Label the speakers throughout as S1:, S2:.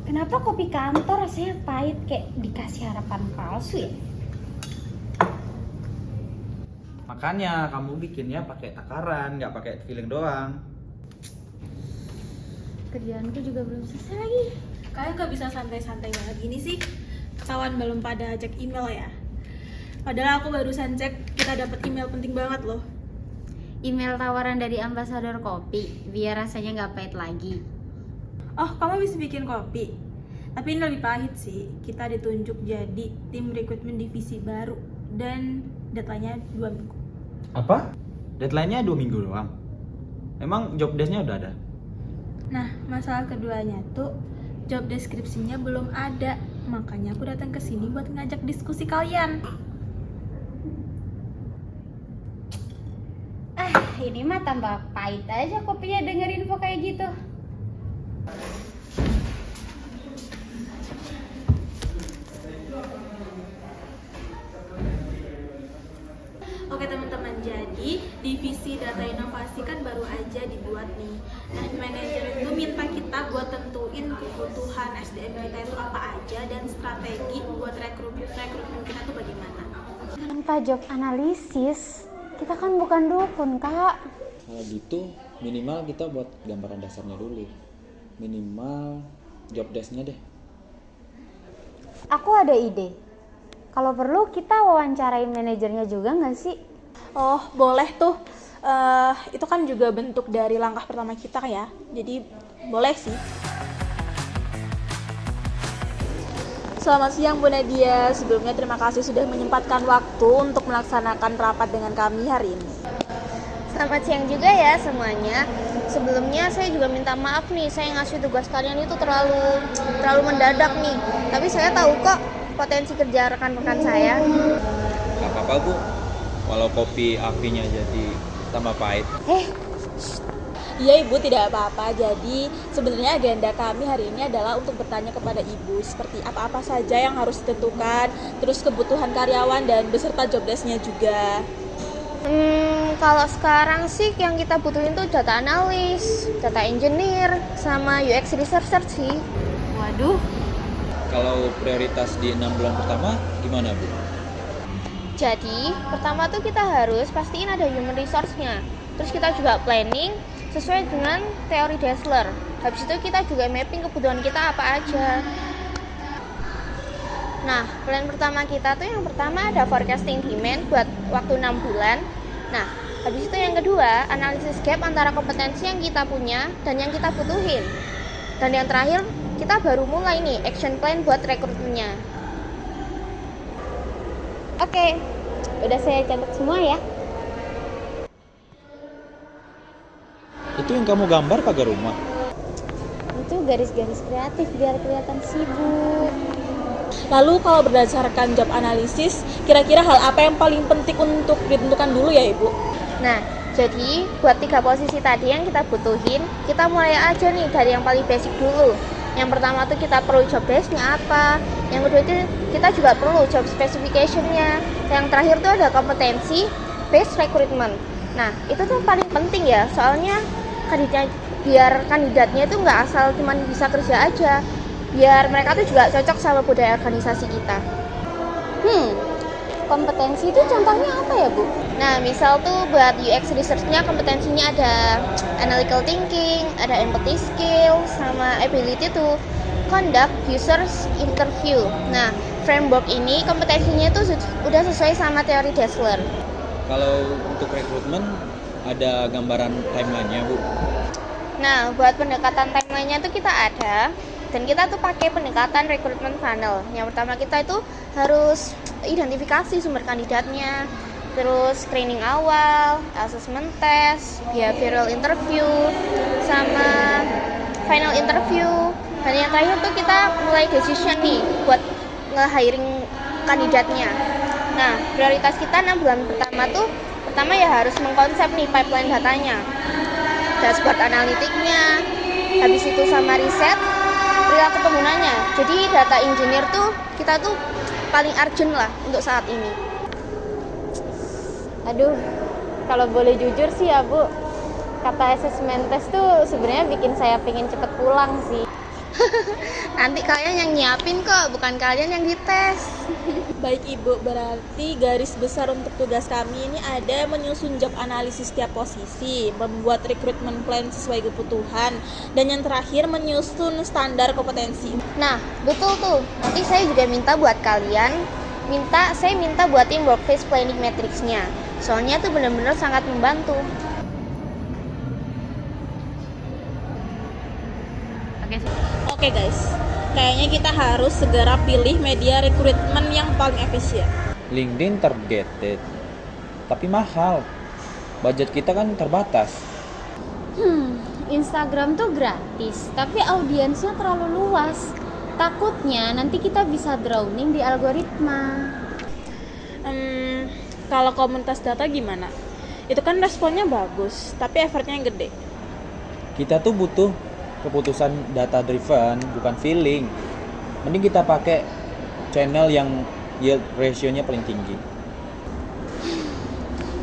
S1: Kenapa kopi kantor rasanya pahit kayak dikasih harapan palsu ya?
S2: Makanya kamu bikinnya pakai takaran, nggak pakai feeling doang.
S1: Kerjaanku juga belum selesai lagi.
S3: Kalian gak bisa santai-santai banget gini sih. Ketahuan belum pada cek email ya. Padahal aku barusan cek, kita dapat email penting banget loh.
S1: Email tawaran dari ambasador kopi, biar rasanya nggak pahit lagi.
S3: Oh, kamu bisa bikin kopi. Tapi ini lebih pahit sih. Kita ditunjuk jadi tim rekrutmen divisi baru dan deadline-nya 2 minggu.
S2: Apa? Deadline-nya 2 minggu doang? Emang job desk-nya udah ada?
S3: Nah, masalah keduanya tuh job deskripsinya belum ada. Makanya aku datang ke sini buat ngajak diskusi kalian.
S1: Ini mah tambah pahit aja kopinya denger info kayak gitu.
S3: Oke teman-teman, jadi divisi data inovasi kan baru aja dibuat nih. Nah, manajer itu minta kita buat tentuin kebutuhan SDM kita itu apa aja dan strategi buat rekrutmen kita tuh bagaimana.
S1: Tanpa job analisis, kita kan bukan dukun, Kak.
S4: Kalau gitu minimal kita buat gambaran dasarnya dulu. Minimal job desk-nya deh.
S1: Aku ada ide. Kalau perlu kita wawancarain manajernya juga nggak sih?
S3: Oh, boleh tuh. Itu kan juga bentuk dari langkah pertama kita ya. Jadi boleh sih. Selamat siang Bu Nadia. Sebelumnya terima kasih sudah menyempatkan waktu untuk melaksanakan rapat dengan kami hari ini.
S5: Selamat siang juga ya semuanya. Sebelumnya saya juga minta maaf nih, saya ngasih tugas kalian itu terlalu mendadak nih. Tapi saya tahu kok potensi kerja rekan-rekan saya.
S4: Gak apa-apa Bu, walau kopi apinya jadi tambah pahit.
S3: Iya Ibu, tidak apa-apa. Jadi sebenarnya agenda kami hari ini adalah untuk bertanya kepada Ibu seperti apa-apa saja yang harus ditentukan, terus kebutuhan karyawan dan beserta job desk-nya juga.
S5: Kalau sekarang sih yang kita butuhin tuh data analis, data engineer, sama UX researcher sih.
S1: Waduh,
S4: Kalau prioritas di 6 bulan pertama gimana Bu?
S5: Jadi pertama tuh kita harus pastiin ada human resource-nya. Terus kita juga planning sesuai dengan teori Dassler. Habis itu kita juga mapping kebutuhan kita apa aja. Nah, plan pertama kita tuh yang pertama ada forecasting demand buat waktu 6 bulan. Nah, habis itu yang kedua, analisis gap antara kompetensi yang kita punya dan yang kita butuhin. Dan yang terakhir, kita baru mulai nih action plan buat rekrutmennya.
S1: oke. Udah saya catat semua ya.
S4: Itu yang kamu gambar pagar rumah?
S1: Itu garis-garis kreatif biar kelihatan sibuk.
S3: Lalu kalau berdasarkan job analisis, kira-kira hal apa yang paling penting untuk ditentukan dulu ya Ibu?
S5: Nah, jadi buat 3 posisi tadi yang kita butuhin, kita mulai aja nih dari yang paling basic dulu. Yang pertama tuh kita perlu job desk-nya apa. Yang kedua itu kita juga perlu job specification-nya. Yang terakhir tuh ada kompetensi based recruitment. Nah, itu tuh paling penting ya, soalnya biar kandidatnya itu nggak asal cuma bisa kerja aja. Biar mereka tuh juga cocok sama budaya organisasi kita.
S1: Kompetensi itu contohnya apa ya, Bu?
S5: Nah, misal tuh buat UX research-nya kompetensinya ada analytical thinking, ada empathy skill, sama ability to conduct users interview. Nah, framework ini kompetensinya tuh udah sesuai sama teori Dassler.
S4: Kalau untuk rekrutmen ada gambaran timeline-nya Bu?
S5: Nah, buat pendekatan timeline-nya tuh kita ada. Dan kita tuh pakai pendekatan recruitment funnel. Yang pertama kita itu harus identifikasi sumber kandidatnya, terus screening awal, assessment test, behavioral interview, sama final interview. Dan yang terakhir tuh kita mulai decision nih buat nge-hiring kandidatnya. Nah, prioritas kita 6 bulan pertama ya harus mengkonsep nih pipeline datanya, dashboard analitiknya, habis itu sama riset, perilaku penggunanya. Jadi data engineer tuh kita tuh paling urgent lah untuk saat ini.
S1: Aduh, kalau boleh jujur sih ya Bu, kata assessment test tuh sebenarnya bikin saya pengen cepet pulang sih.
S5: Nanti kalian yang nyiapin kok, bukan kalian yang dites.
S3: Baik Ibu, berarti garis besar untuk tugas kami ini ada menyusun job analisis setiap posisi, membuat recruitment plan sesuai kebutuhan, dan yang terakhir menyusun standar kompetensi.
S5: Nah, betul tuh. Nanti saya juga minta buat kalian, saya minta buatin workplace planning matrix-nya. Soalnya tuh benar-benar sangat membantu.
S3: Oke guys, kayaknya kita harus segera pilih media rekrutmen yang paling efisien.
S4: LinkedIn targeted, tapi mahal. Budget kita kan terbatas.
S1: Instagram tuh gratis, tapi audiensnya terlalu luas. Takutnya nanti kita bisa drowning di algoritma.
S3: Kalau komunitas data gimana? Itu kan responnya bagus, tapi effortnya yang gede.
S4: Kita tuh butuh keputusan data driven, bukan feeling. Mending kita pakai channel yang yield ratio-nya paling tinggi.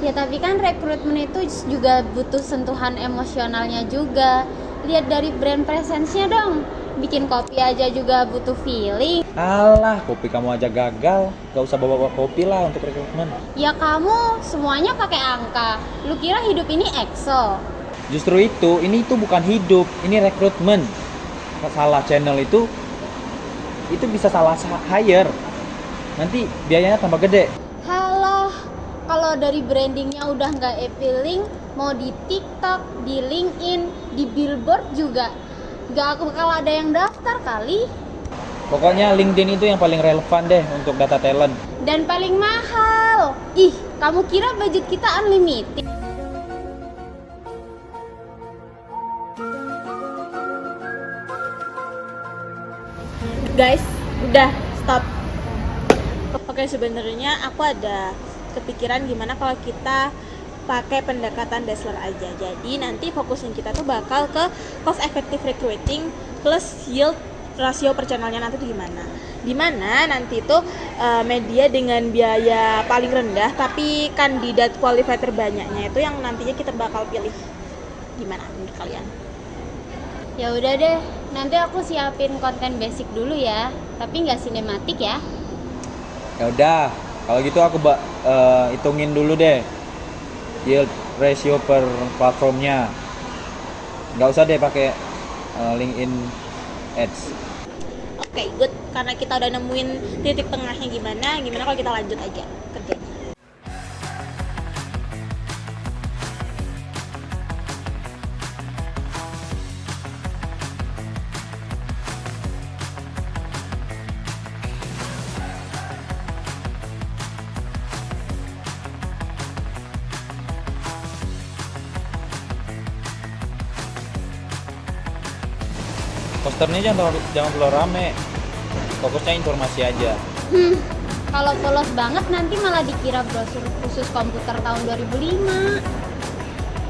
S1: Ya tapi kan rekrutmen itu juga butuh sentuhan emosionalnya juga. Lihat dari brand presence-nya dong. Bikin kopi aja juga butuh feeling.
S4: Alah, kopi kamu aja gagal. Gak usah bawa kopi lah untuk rekrutmen.
S1: Ya kamu semuanya pakai angka. Lu kira hidup ini Excel?
S4: Justru ini tuh bukan hidup, ini rekrutmen. Salah channel itu bisa salah hire. Nanti biayanya tambah gede.
S1: Halah, kalau dari brandingnya udah nggak appealing, mau di TikTok, di LinkedIn, di billboard juga nggak bakal ada yang daftar kali.
S4: Pokoknya LinkedIn itu yang paling relevan deh untuk data talent.
S1: Dan paling mahal. Ih, kamu kira budget kita unlimited?
S3: Guys, udah stop. Oke, sebenarnya aku ada kepikiran gimana kalau kita pakai pendekatan Dazzler aja. Jadi nanti fokusin kita tuh bakal ke cost effective recruiting plus yield rasio per channelnya nanti tuh gimana. Dimana nanti tuh media dengan biaya paling rendah tapi kandidat qualified terbanyaknya itu yang nantinya kita bakal pilih. Gimana menurut kalian?
S1: Ya udah deh, nanti aku siapin konten basic dulu ya, tapi nggak sinematik ya.
S4: Ya udah, kalau gitu aku hitungin dulu deh yield ratio per platformnya. Nggak usah deh pakai LinkedIn Ads.
S3: Oke, good. Karena kita udah nemuin titik tengahnya gimana kalau kita lanjut aja kerjanya.
S4: Posternya jangan terlalu rame. Fokusnya informasi aja.
S1: Kalau polos banget nanti malah dikira brosur khusus komputer tahun 2005.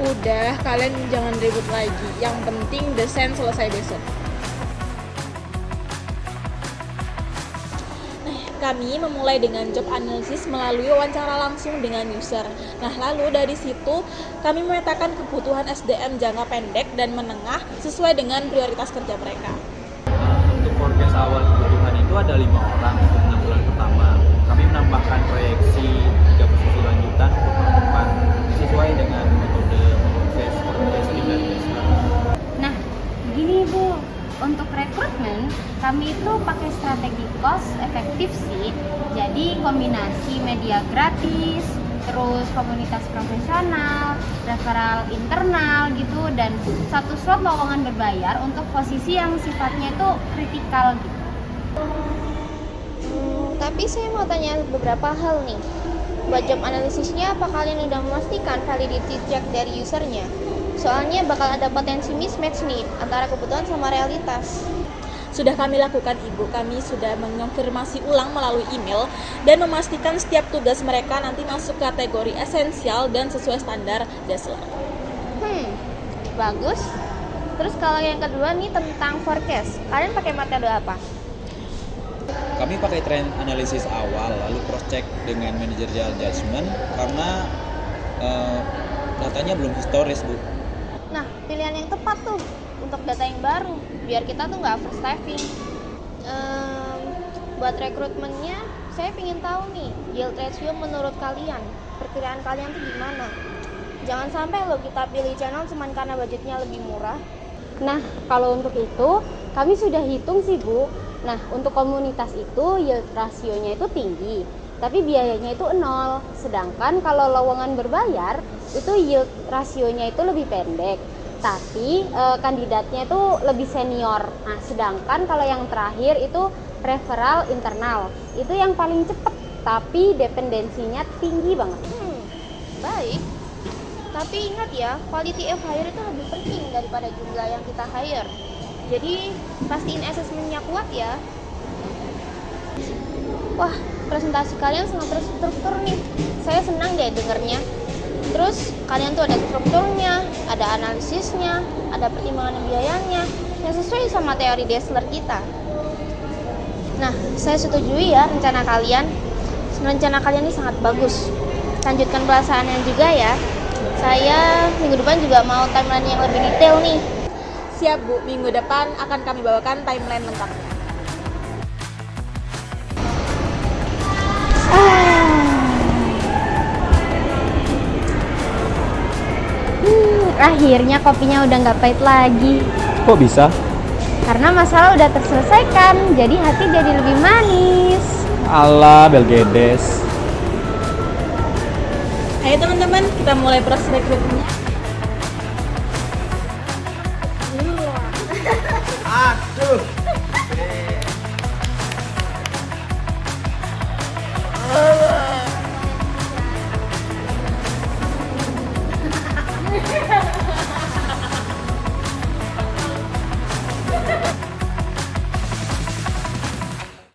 S3: Udah, kalian jangan ribut lagi. Yang penting desain selesai besok. Kami memulai dengan job analysis melalui wawancara langsung dengan user. Nah, lalu dari situ kami memetakan kebutuhan SDM jangka pendek dan menengah sesuai dengan prioritas kerja mereka.
S2: Untuk forecast awal kebutuhan itu ada 5 orang untuk 6 bulan pertama. Kami menambahkan proyeksi 3 posisi lanjutan untuk tahun depan sesuai dengan metode phase forecasting dan Dazzler.
S1: Nah, gini Bu, untuk rekrutmen kami itu pakai strategi cost efektif sih. Jadi kombinasi media gratis, terus komunitas profesional, referral internal gitu, dan satu slot lowongan berbayar untuk posisi yang sifatnya itu kritikal gitu.
S5: Tapi saya mau tanya beberapa hal nih. Buat job analisisnya, apa kalian udah memastikan validity check dari usernya? Soalnya bakal ada potensi mismatch nih antara kebutuhan sama realitas.
S3: Sudah kami lakukan Ibu, kami sudah mengonfirmasi ulang melalui email dan memastikan setiap tugas mereka nanti masuk kategori esensial dan sesuai standar Dazzler.
S5: Bagus. Terus kalau yang kedua nih tentang forecast, kalian pakai metode apa?
S4: Kami pakai trend analisis awal, lalu cross check dengan managerial judgment karena datanya belum historis, Bu.
S5: Nah, pilihan yang tepat tuh untuk data yang baru. biar kita tuh nggak overstaffing. Buat rekrutmennya, saya ingin tahu nih yield ratio menurut kalian, perkiraan kalian tuh gimana? Jangan sampai lo kita pilih channel cuman karena budgetnya lebih murah.
S1: Nah, kalau untuk itu kami sudah hitung sih Bu. Nah, untuk komunitas itu yield rasionya itu tinggi, tapi biayanya itu 0. Sedangkan kalau lowongan berbayar itu yield rasionya itu lebih pendek, tapi kandidatnya itu lebih senior. Nah, sedangkan kalau yang terakhir itu referral internal, itu yang paling cepat, tapi dependensinya tinggi banget.
S5: Baik. Tapi ingat ya, quality of hire itu lebih penting daripada jumlah yang kita hire. Jadi pastiin assessment-nya kuat ya. Wah, presentasi kalian sangat terstruktur nih. Saya senang deh dengernya. Terus kalian tuh ada strukturnya, ada analisisnya, ada pertimbangan biayanya yang sesuai sama teori Dassler kita. Nah, saya setujui ya rencana kalian. Rencana kalian ini sangat bagus. Lanjutkan pelaksanaannya juga ya. Saya minggu depan juga mau timeline yang lebih detail nih.
S3: Siap Bu, minggu depan akan kami bawakan timeline lengkapnya.
S1: Akhirnya kopinya udah nggak pahit lagi.
S4: Kok bisa?
S1: Karena masalah udah terselesaikan, jadi hati jadi lebih manis.
S4: Alah, Belgedes.
S3: Ayo teman-teman, kita mulai proses rekrutmennya.